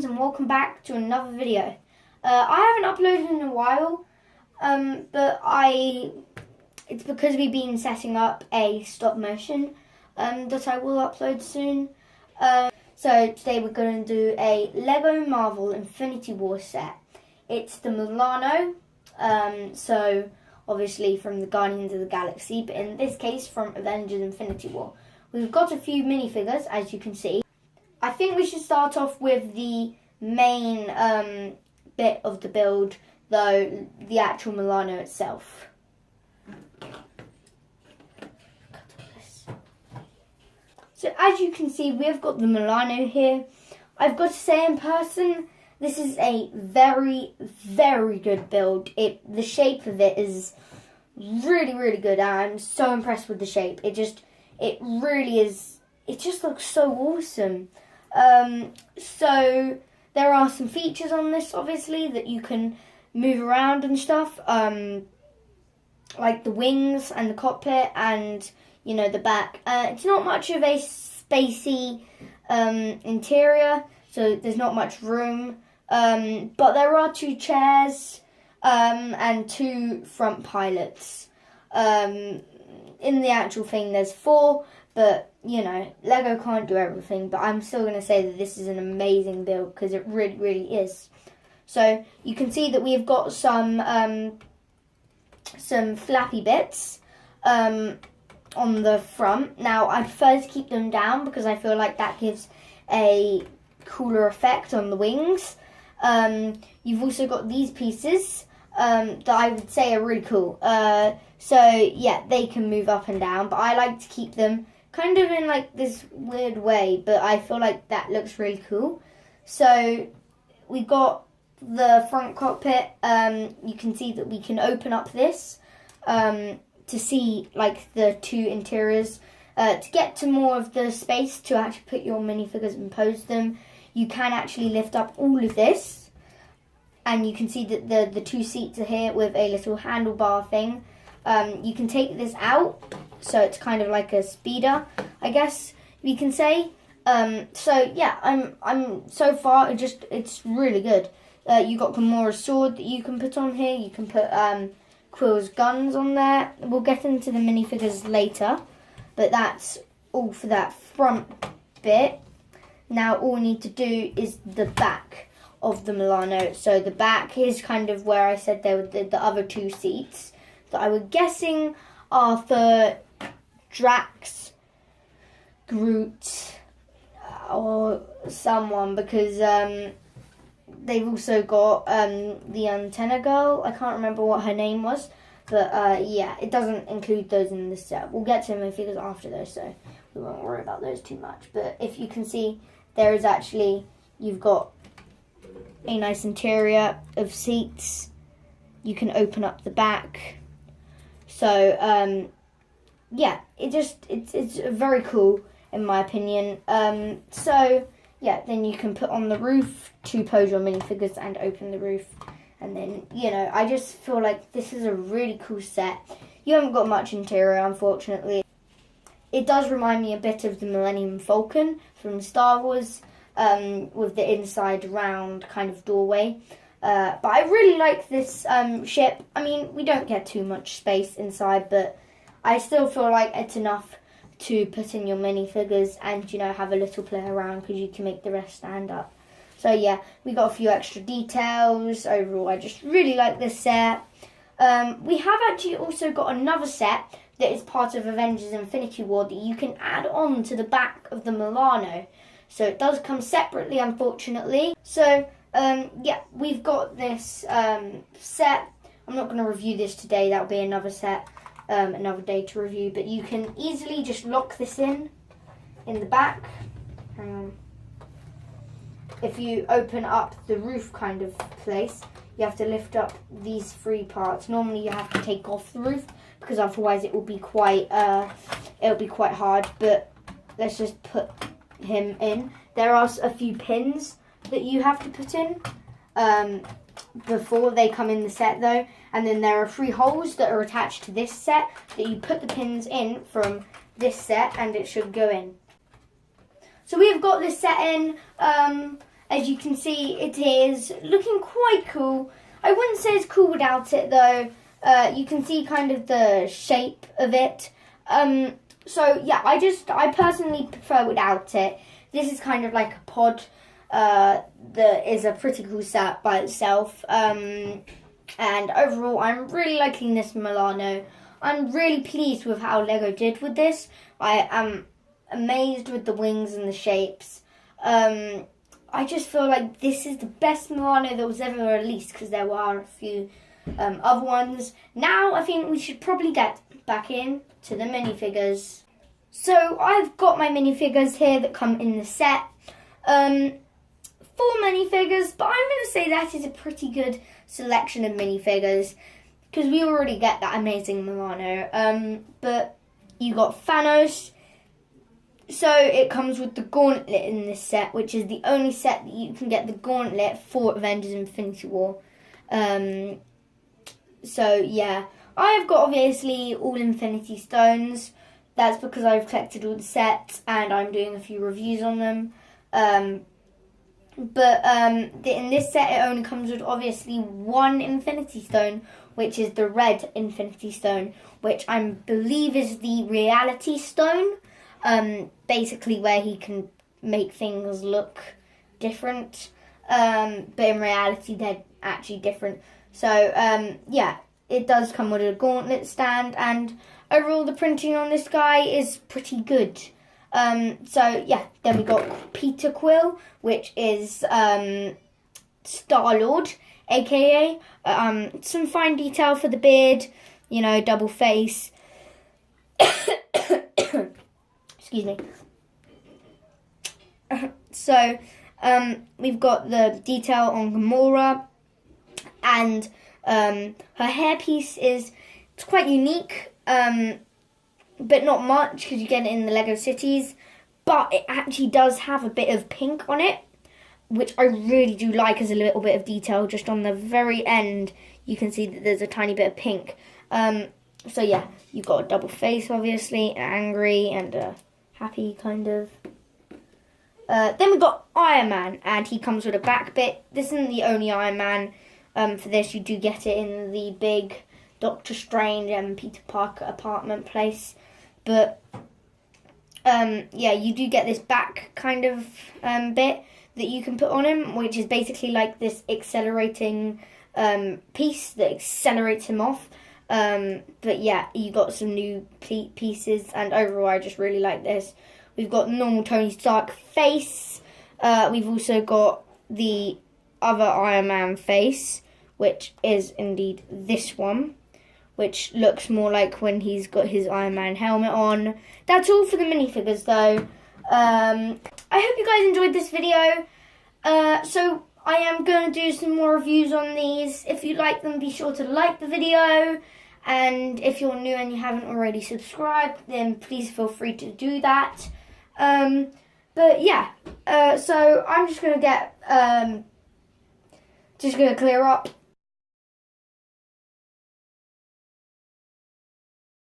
greetings and welcome back to another video. I haven't uploaded in a while, but it's because we've been setting up a stop motion that I will upload soon. So today we're going to do a Lego Marvel Infinity War set. It's the Milano, so obviously from the Guardians of the Galaxy, but in this case from Avengers Infinity War. We've got a few minifigures, as you can see. I think we should start off with the main bit of the build, though, the actual Milano itself. So as you can see, we've got the Milano here. I've got to say, in person, this is a very, very good build. The shape of it is really, really good. I'm so impressed with the shape. It really is. It just looks so awesome. So there are some features on this, obviously, that you can move around and stuff, like the wings and the cockpit and, you know, the back. It's not much of a spacey interior, so there's not much room, but there are 2 chairs and 2 front pilots. In the actual thing there's 4, but, you know, Lego can't do everything, but I'm still going to say that this is an amazing build because it really, really is. So you can see that we've got some flappy bits on the front. Now, I prefer to keep them down because I feel like that gives a cooler effect on the wings. You've also got these pieces that I would say are really cool. So, yeah, they can move up and down, but I like to keep them kind of in like this weird way, but I feel like that looks really cool. So we got the front cockpit. You can see that we can open up this to see like the 2 interiors. To get to more of the space to actually put your minifigures and pose them, you can actually lift up all of this, and you can see that the 2 seats are here with a little handlebar thing. You can take this out, so it's kind of like a speeder, I guess we can say. So yeah, I'm so far it's really good. You got Gamora's sword that you can put on here. You can put Quill's guns on there. We'll get into the minifigures later, but that's all for that front bit. Now all we need to do is the back of the Milano. So the back is kind of where I said there were the other 2 seats that I was guessing are for Drax, Groot, or someone, because they've also got the antenna girl. I can't remember what her name was, but yeah, it doesn't include those in this set. We'll get to minifigures after those, so we won't worry about those too much. But if you can see, there is actually, you've got a nice interior of seats. You can open up the back. So yeah, it's very cool in my opinion. So yeah, then you can put on the roof to pose your minifigures and open the roof. And then, you know, I just feel like this is a really cool set. You haven't got much interior, unfortunately. It does remind me a bit of the Millennium Falcon from Star Wars, with the inside round kind of doorway. But I really like this ship. I mean, we don't get too much space inside, but I still feel like it's enough to put in your minifigures and, you know, have a little play around because you can make the rest stand up. So yeah, we got a few extra details. Overall, I just really like this set. We have actually also got another set that is part of Avengers Infinity War that you can add on to the back of the Milano. So it does come separately, unfortunately. So yeah, we've got this set. I'm not going to review this today. That'll be another set, another day to review. But you can easily just lock this in the back. Hang on. If you open up the roof kind of place, you have to lift up these 3 parts. Normally, you have to take off the roof because otherwise it will be quite hard. But let's just put him in. There are a few pins that you have to put in before they come in the set, though, and then there are 3 holes that are attached to this set that you put the pins in from this set and it should go in. So we've got this set in, as you can see, it is looking quite cool. I wouldn't say it's cool without it though. You can see kind of the shape of it. So yeah, I personally prefer without it. This is kind of like a pod that is a pretty cool set by itself. And overall, I'm really liking this Milano. I'm really pleased with how LEGO did with this. I am amazed with the wings and the shapes. I just feel like this is the best Milano that was ever released, because there were a few other ones. Now I think we should probably get back in to the minifigures. So I've got my minifigures here that come in the set. 4 minifigures, but I'm going to say that is a pretty good selection of minifigures, because we already get that amazing Milano. But you got Thanos. So it comes with the gauntlet in this set, which is the only set that you can get the gauntlet for Avengers Infinity War. So yeah, I have got obviously all Infinity Stones. That's because I've collected all the sets and I'm doing a few reviews on them. But in this set it only comes with obviously 1 Infinity Stone, which is the red Infinity Stone, which I believe is the Reality Stone. Basically where he can make things look different, but in reality they're actually different. So yeah, it does come with a gauntlet stand, and overall the printing on this guy is pretty good. So yeah, then we got Peter Quill, which is Star-Lord, aka some fine detail for the beard, you know, double face. Excuse me. So we've got the detail on Gamora, and her hairpiece is quite unique, but not much because you get it in the Lego Cities. But it actually does have a bit of pink on it, which I really do like as a little bit of detail. Just on the very end, you can see that there's a tiny bit of pink. So yeah, you've got a double face, obviously, angry and happy kind of. Then we've got Iron Man, and he comes with a back bit. This isn't the only Iron Man. For this, you do get it in the big Doctor Strange and Peter Parker apartment place. But yeah, you do get this back kind of bit that you can put on him, which is basically like this accelerating piece that accelerates him off. But yeah, you got some new pieces, and overall I just really like this. We've got normal Tony Stark face. We've also got the other Iron Man face, which is indeed this one, which looks more like when he's got his Iron Man helmet on. That's all for the minifigures though. I hope you guys enjoyed this video. So I am going to do some more reviews on these. If you like them, be sure to like the video. And if you're new and you haven't already subscribed, then please feel free to do that. But yeah, so I'm just going to get, just going to clear up.